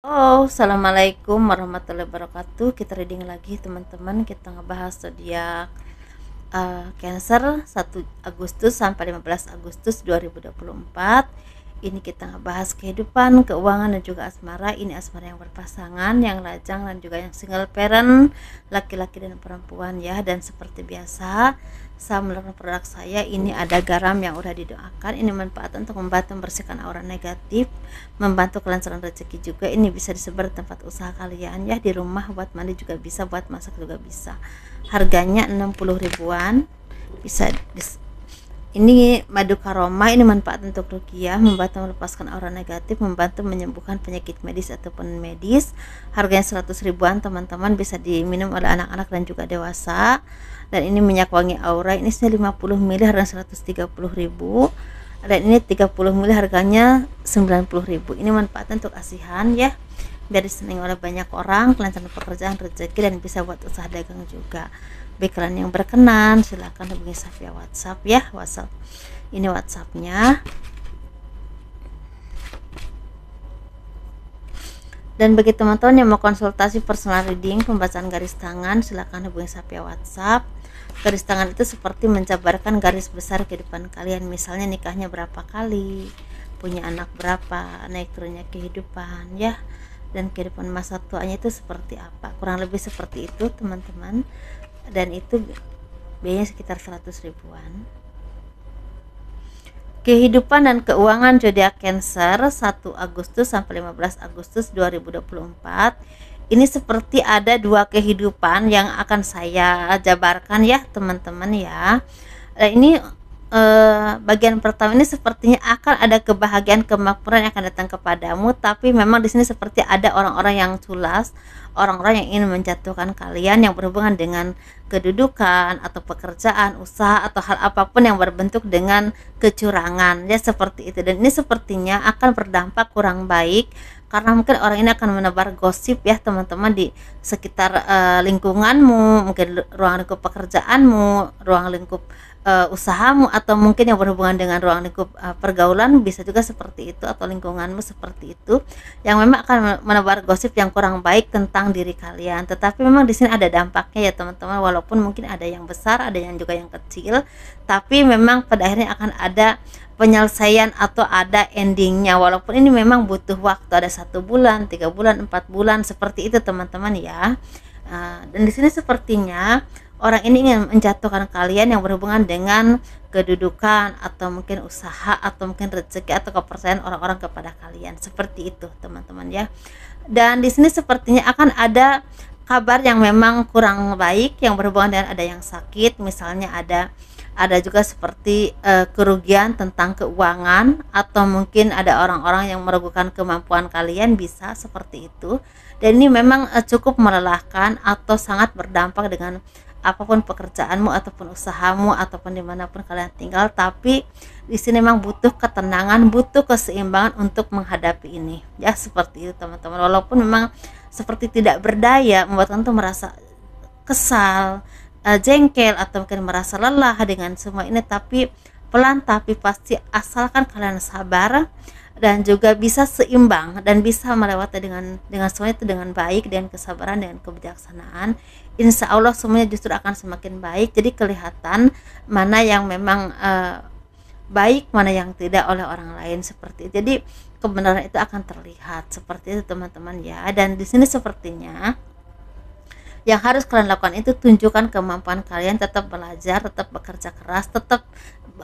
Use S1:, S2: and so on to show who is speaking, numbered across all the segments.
S1: Oh, assalamualaikum warahmatullahi wabarakatuh. Kita reading lagi teman-teman. Kita ngebahas zodiak Cancer 1 Agustus sampai 15 Agustus 2024. Ini kita ngebahas kehidupan, keuangan dan juga asmara. Ini asmara yang berpasangan, yang lajang dan juga yang single parent, laki-laki dan perempuan ya. Dan seperti biasa, saya melakukan produk saya ini ada garam yang udah didoakan. Ini manfaat untuk membantu membersihkan aura negatif, membantu kelancaran rezeki juga. Ini bisa disebar di tempat usaha kalian ya, di rumah, buat mandi juga bisa, buat masak juga bisa. Harganya 60 ribuan. Bisa ini madu karoma, ini manfaat untuk ruqyah, membantu melepaskan aura negatif, membantu menyembuhkan penyakit medis ataupun medis. Harganya 100 ribuan teman-teman, bisa diminum oleh anak-anak dan juga dewasa. Dan ini minyak wangi aura, ini 50 ml harganya 130 ribu. Dan ini 30 ml harganya 90 ribu. Ini manfaatnya untuk asihan ya, biar disenangi oleh banyak orang, kelancaran pekerjaan, rezeki, dan bisa buat usaha dagang juga. Bagi kalian yang berkenan, silahkan hubungi saya via WhatsApp ya. WhatsApp ini WhatsAppnya. Dan bagi teman-teman yang mau konsultasi personal reading, pembacaan garis tangan, silahkan hubungi saya via WhatsApp. Garis tangan itu seperti menjabarkan garis besar kehidupan kalian, misalnya nikahnya berapa kali, punya anak berapa, naik turunnya kehidupan ya, dan kehidupan masa tuanya itu seperti apa, kurang lebih seperti itu teman-teman. Dan itu biayanya sekitar 100 ribuan. Kehidupan dan keuangan zodiak Cancer 1 Agustus sampai 15 Agustus 2024. Ini seperti ada dua kehidupan yang akan saya jabarkan ya teman-teman ya. Nah, ini bagian pertama ini sepertinya akan ada kebahagiaan, kemakmuran yang akan datang kepadamu, tapi memang di sini seperti ada orang-orang yang culas, orang-orang yang ingin menjatuhkan kalian, yang berhubungan dengan kedudukan atau pekerjaan, usaha, atau hal apapun yang berbentuk dengan kecurangan ya, seperti itu. Dan ini sepertinya akan berdampak kurang baik, karena mungkin orang ini akan menebar gosip ya teman-teman di sekitar lingkunganmu, mungkin ruang lingkup pekerjaanmu, ruang lingkup usahamu, atau mungkin yang berhubungan dengan ruang lingkup pergaulan, bisa juga seperti itu, atau lingkunganmu seperti itu, yang memang akan menebar gosip yang kurang baik tentang diri kalian. Tetapi memang di sini ada dampaknya ya teman-teman, walaupun mungkin ada yang besar, ada yang juga yang kecil, tapi memang pada akhirnya akan ada penyelesaian atau ada endingnya, walaupun ini memang butuh waktu, ada 1 bulan, 3 bulan, 4 bulan, seperti itu teman-teman ya. Dan di sini sepertinya orang ini ingin menjatuhkan kalian yang berhubungan dengan kedudukan, atau mungkin usaha, atau mungkin rezeki, atau kepercayaan orang-orang kepada kalian, seperti itu teman-teman ya. Dan di sini sepertinya akan ada kabar yang memang kurang baik yang berhubungan dengan ada yang sakit, misalnya ada juga seperti kerugian tentang keuangan, atau mungkin ada orang-orang yang meragukan kemampuan kalian, bisa seperti itu. Dan ini memang cukup melelahkan atau sangat berdampak dengan apapun pekerjaanmu ataupun usahamu ataupun dimanapun kalian tinggal. Tapi di sini memang butuh ketenangan, butuh keseimbangan untuk menghadapi ini ya, seperti itu teman-teman. Walaupun memang seperti tidak berdaya, membuat kalian tuh merasa kesal, jengkel, atau mungkin merasa lelah dengan semua ini, tapi pelan tapi pasti, asalkan kalian sabar dan juga bisa seimbang dan bisa melewati dengan semuanya itu dengan baik, dengan kesabaran, dengan kebijaksanaan. Insya Allah semuanya justru akan semakin baik. Jadi kelihatan mana yang memang baik, mana yang tidak oleh orang lain, seperti itu. Jadi kebenaran itu akan terlihat seperti itu teman-teman ya. Dan di sini sepertinya yang harus kalian lakukan itu tunjukkan kemampuan kalian, tetap belajar, tetap bekerja keras, tetap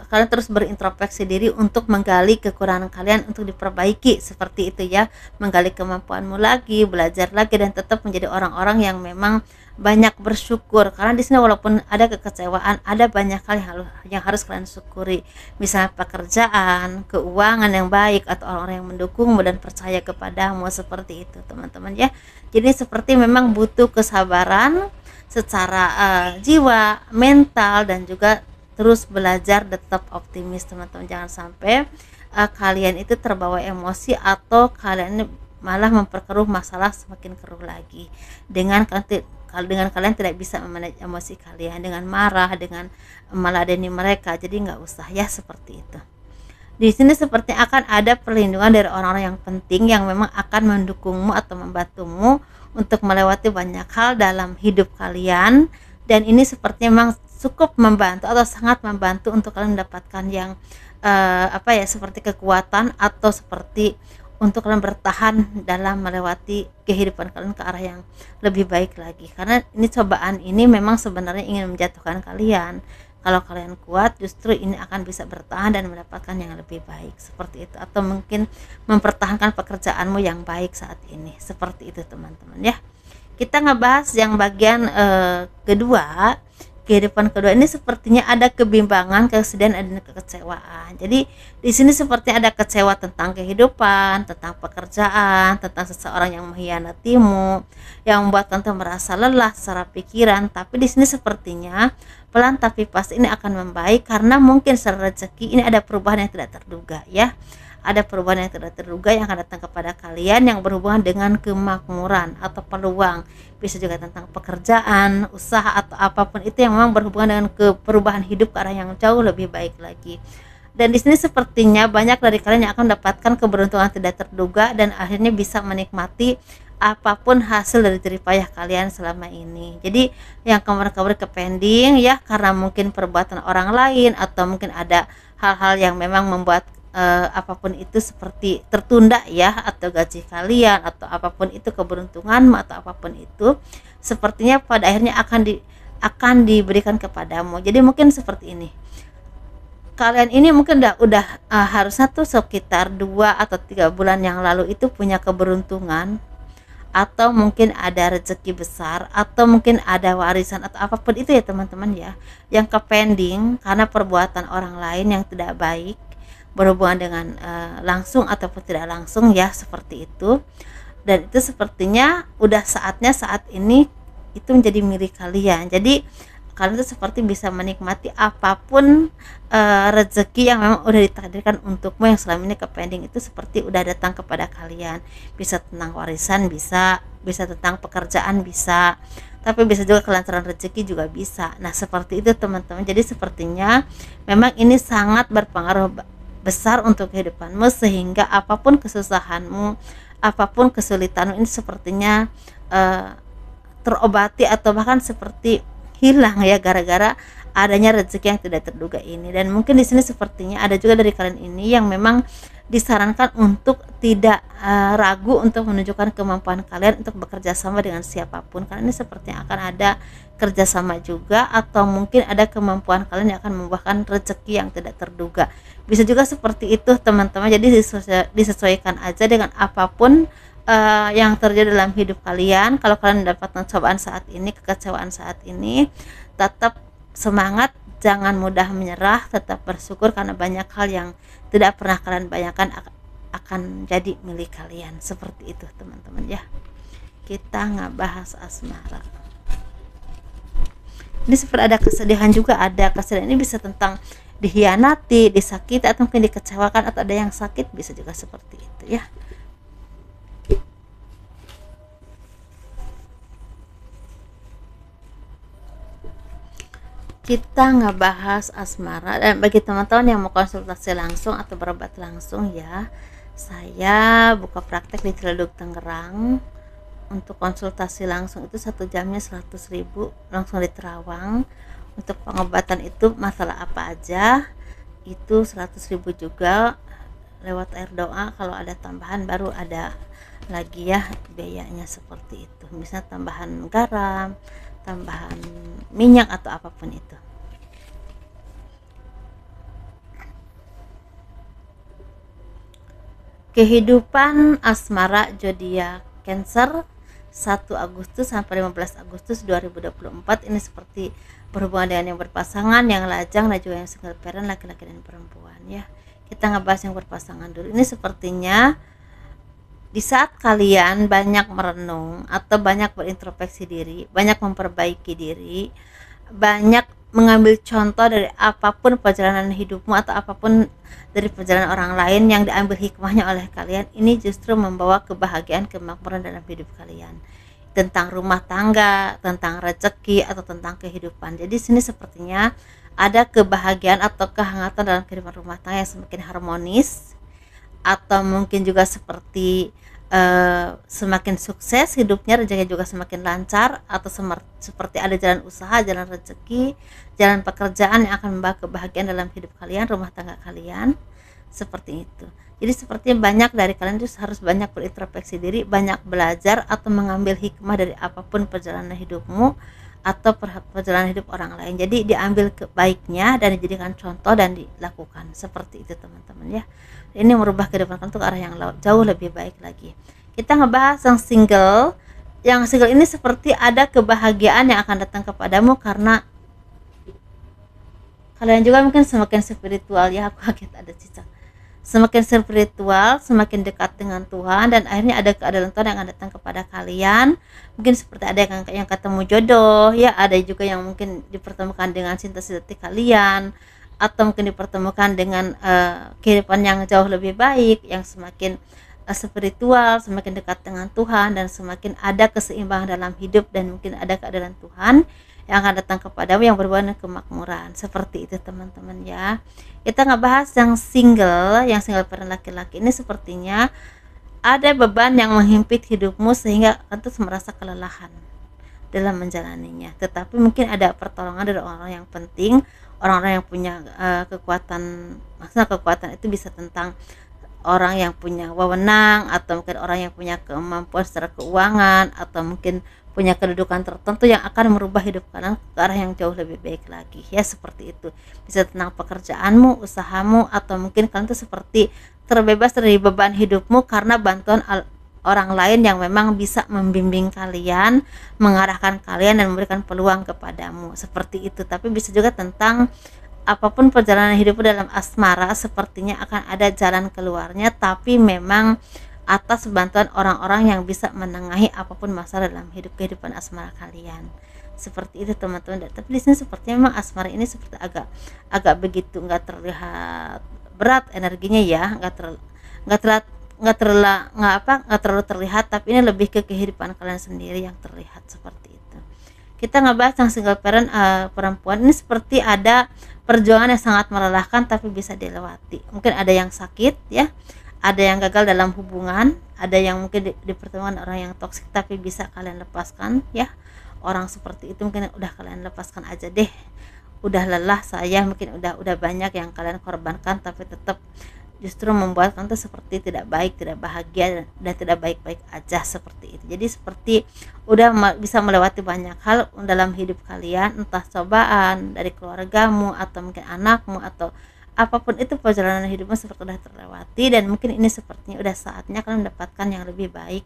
S1: kalian terus berintrospeksi diri untuk menggali kekurangan kalian untuk diperbaiki, seperti itu ya. Menggali kemampuanmu lagi, belajar lagi, dan tetap menjadi orang-orang yang memang banyak bersyukur, karena di sini walaupun ada kekecewaan, ada banyak hal yang harus kalian syukuri, misalnya pekerjaan, keuangan yang baik, atau orang-orang yang mendukungmu dan percaya kepadamu, seperti itu teman-teman ya. Jadi seperti memang butuh kesabaran secara jiwa, mental, dan juga terus belajar, tetap optimis teman-teman. Jangan sampai kalian itu terbawa emosi, atau kalian malah memperkeruh masalah semakin keruh lagi dengan kalian tidak bisa memanage emosi kalian, dengan marah, dengan meladeni mereka. Jadi nggak usah ya, seperti itu. Di sini seperti akan ada perlindungan dari orang-orang yang penting yang memang akan mendukungmu atau membantumu untuk melewati banyak hal dalam hidup kalian, dan ini sepertinya memang cukup membantu atau sangat membantu untuk kalian mendapatkan yang seperti kekuatan atau seperti untuk kalian bertahan dalam melewati kehidupan kalian ke arah yang lebih baik lagi, karena ini cobaan ini memang sebenarnya ingin menjatuhkan kalian. Kalau kalian kuat, justru ini akan bisa bertahan dan mendapatkan yang lebih baik seperti itu, atau mungkin mempertahankan pekerjaanmu yang baik saat ini, seperti itu teman-teman ya. Kita ngebahas yang bagian kedua. Kehidupan kedua ini sepertinya ada kebimbangan, kesedihan, dan kekecewaan. Jadi di sini seperti ada kecewa tentang kehidupan, tentang pekerjaan, tentang seseorang yang mengkhianatimu, yang membuat tante merasa lelah secara pikiran. Tapi di sini sepertinya pelan tapi pasti ini akan membaik, karena mungkin secara rezeki ini ada perubahan yang tidak terduga ya. Ada perubahan yang tidak terduga yang akan datang kepada kalian yang berhubungan dengan kemakmuran atau peluang. Bisa juga tentang pekerjaan, usaha, atau apapun itu yang memang berhubungan dengan perubahan hidup ke arah yang jauh lebih baik lagi. Dan di sini sepertinya banyak dari kalian yang akan mendapatkan keberuntungan tidak terduga dan akhirnya bisa menikmati apapun hasil dari jerih payah kalian selama ini. Jadi yang kemarin-kemarin ke pending ya, karena mungkin perbuatan orang lain, atau mungkin ada hal-hal yang memang membuat apapun itu seperti tertunda ya, atau gaji kalian, atau apapun itu keberuntungan, atau apapun itu sepertinya pada akhirnya akan diberikan kepadamu. Jadi mungkin seperti ini, kalian ini mungkin udah harusnya tuh sekitar 2 atau 3 bulan yang lalu itu punya keberuntungan, atau mungkin ada rezeki besar, atau mungkin ada warisan, atau apapun itu ya teman-teman ya, yang ke pending karena perbuatan orang lain yang tidak baik, berhubungan dengan langsung ataupun tidak langsung ya, seperti itu. Dan itu sepertinya udah saatnya saat ini itu menjadi milik kalian. Jadi kalian itu seperti bisa menikmati apapun rezeki yang memang udah ditakdirkan untukmu yang selama ini ke pending, itu seperti udah datang kepada kalian. Bisa tentang warisan, bisa tentang pekerjaan, bisa, tapi bisa juga kelancaran rezeki juga bisa. Nah seperti itu teman-teman. Jadi sepertinya memang ini sangat berpengaruh besar untuk kehidupanmu, sehingga apapun kesusahanmu, apapun kesulitanmu ini sepertinya terobati atau bahkan seperti hilang ya, gara-gara adanya rezeki yang tidak terduga ini. Dan mungkin di sini sepertinya ada juga dari kalian ini yang memang disarankan untuk tidak ragu untuk menunjukkan kemampuan kalian untuk bekerja sama dengan siapapun, karena ini sepertinya akan ada kerjasama juga, atau mungkin ada kemampuan kalian yang akan membuahkan rezeki yang tidak terduga. Bisa juga seperti itu teman-teman. Jadi disesuaikan aja dengan apapun yang terjadi dalam hidup kalian. Kalau kalian mendapatkan cobaan saat ini, kekecewaan saat ini, tetap semangat, jangan mudah menyerah, tetap bersyukur karena banyak hal yang tidak pernah kalian bayangkan akan jadi milik kalian. Seperti itu teman-teman ya. Kita ngebahas asmara. Ini seperti ada kesedihan juga, ada kesedihan ini bisa tentang dihianati, disakiti, atau mungkin dikecewakan, atau ada yang sakit, bisa juga seperti itu ya. Kita ngebahas asmara, dan bagi teman-teman yang mau konsultasi langsung atau berobat langsung ya, saya buka praktek di Ciledug Tangerang. Untuk konsultasi langsung itu 1 jamnya 100.000 langsung di Terawang. Untuk pengobatan itu masalah apa aja itu 100.000 juga, lewat air doa. Kalau ada tambahan baru ada lagi ya biayanya, seperti itu. Misalnya tambahan garam, tambahan minyak, atau apapun itu. Kehidupan asmara zodiak Cancer 1 Agustus sampai 15 Agustus 2024 ini seperti berhubungan dengan yang berpasangan, yang lajang, dan juga yang single parent, laki-laki dan perempuan ya. Kita ngebahas yang berpasangan dulu. Ini sepertinya di saat kalian banyak merenung atau banyak berintrospeksi diri, banyak memperbaiki diri, banyak mengambil contoh dari apapun perjalanan hidupmu atau apapun dari perjalanan orang lain yang diambil hikmahnya oleh kalian, ini justru membawa kebahagiaan, kemakmuran dalam hidup kalian, tentang rumah tangga, tentang rezeki, atau tentang kehidupan. Jadi sini sepertinya ada kebahagiaan atau kehangatan dalam kehidupan rumah tangga yang semakin harmonis, atau mungkin juga seperti semakin sukses hidupnya, rezekinya juga semakin lancar, atau seperti ada jalan usaha, jalan rezeki, jalan pekerjaan yang akan membawa kebahagiaan dalam hidup kalian, rumah tangga kalian, seperti itu. Jadi sepertinya banyak dari kalian itu harus banyak berintrospeksi diri, banyak belajar atau mengambil hikmah dari apapun perjalanan hidupmu atau perjalanan hidup orang lain. Jadi diambil baiknya dan dijadikan contoh dan dilakukan seperti itu teman-teman ya. Ini merubah kehidupan kalian ke arah yang jauh lebih baik lagi. Kita ngebahas yang single. Yang single ini seperti ada kebahagiaan yang akan datang kepadamu karena kalian juga mungkin semakin spiritual ya. Aku kaget ada cicak. Semakin spiritual, semakin dekat dengan Tuhan, dan akhirnya ada keadilan Tuhan yang akan datang kepada kalian. Mungkin seperti ada yang ketemu jodoh ya, ada juga yang mungkin dipertemukan dengan cinta sejati kalian, atau mungkin dipertemukan dengan kehidupan yang jauh lebih baik, yang semakin spiritual, semakin dekat dengan Tuhan, dan semakin ada keseimbangan dalam hidup, dan mungkin ada keadilan Tuhan yang akan datang kepadamu yang berhubungan dengan kemakmuran. Seperti itu teman-teman ya. Kita ngebahas yang single parent laki-laki ini sepertinya ada beban yang menghimpit hidupmu sehingga tentu merasa kelelahan dalam menjalaninya. Tetapi mungkin ada pertolongan dari orang-orang yang penting, orang-orang yang punya kekuatan. Maksudnya kekuatan itu bisa tentang orang yang punya wewenang, atau mungkin orang yang punya kemampuan secara keuangan, atau mungkin punya kedudukan tertentu yang akan merubah hidup kalian ke arah yang jauh lebih baik lagi ya. Seperti itu, bisa tentang pekerjaanmu, usahamu, atau mungkin kalian tuh seperti terbebas dari beban hidupmu karena bantuan orang lain yang memang bisa membimbing kalian, mengarahkan kalian, dan memberikan peluang kepadamu. Seperti itu. Tapi bisa juga tentang apapun perjalanan hidupmu dalam asmara, sepertinya akan ada jalan keluarnya, tapi memang atas bantuan orang-orang yang bisa menengahi apapun masalah dalam kehidupan asmara kalian. Seperti itu teman-teman. Tapi di sini sepertinya memang asmara ini seperti agak begitu nggak terlihat berat energinya ya, nggak terlalu terlihat, tapi ini lebih ke kehidupan kalian sendiri yang terlihat seperti itu. Kita ngebahas yang single parent perempuan ini seperti ada perjuangan yang sangat melelahkan tapi bisa dilewati. Mungkin ada yang sakit ya, ada yang gagal dalam hubungan, ada yang mungkin dipertemukan orang yang toksik tapi bisa kalian lepaskan ya. Orang seperti itu mungkin udah kalian lepaskan aja deh. Udah lelah saya, mungkin udah banyak yang kalian korbankan tapi tetap justru membuat kalian tuh seperti tidak baik, tidak bahagia, dan tidak baik-baik aja seperti itu. Jadi seperti udah bisa melewati banyak hal dalam hidup kalian, entah cobaan dari keluargamu atau mungkin anakmu atau apapun itu perjalanan hidupmu seperti udah terlewati, dan mungkin ini sepertinya udah saatnya kalian mendapatkan yang lebih baik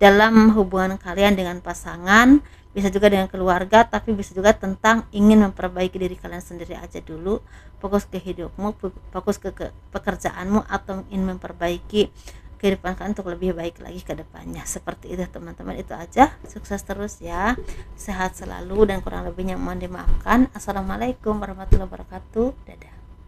S1: dalam hubungan kalian dengan pasangan, bisa juga dengan keluarga, tapi bisa juga tentang ingin memperbaiki diri kalian sendiri aja dulu, fokus ke hidupmu, fokus ke pekerjaanmu, atau ingin memperbaiki kehidupan kalian untuk lebih baik lagi ke depannya. Seperti itu teman-teman. Itu aja, sukses terus ya, sehat selalu, dan kurang lebihnya mohon dimaafkan. Assalamualaikum warahmatullahi wabarakatuh. Dadah.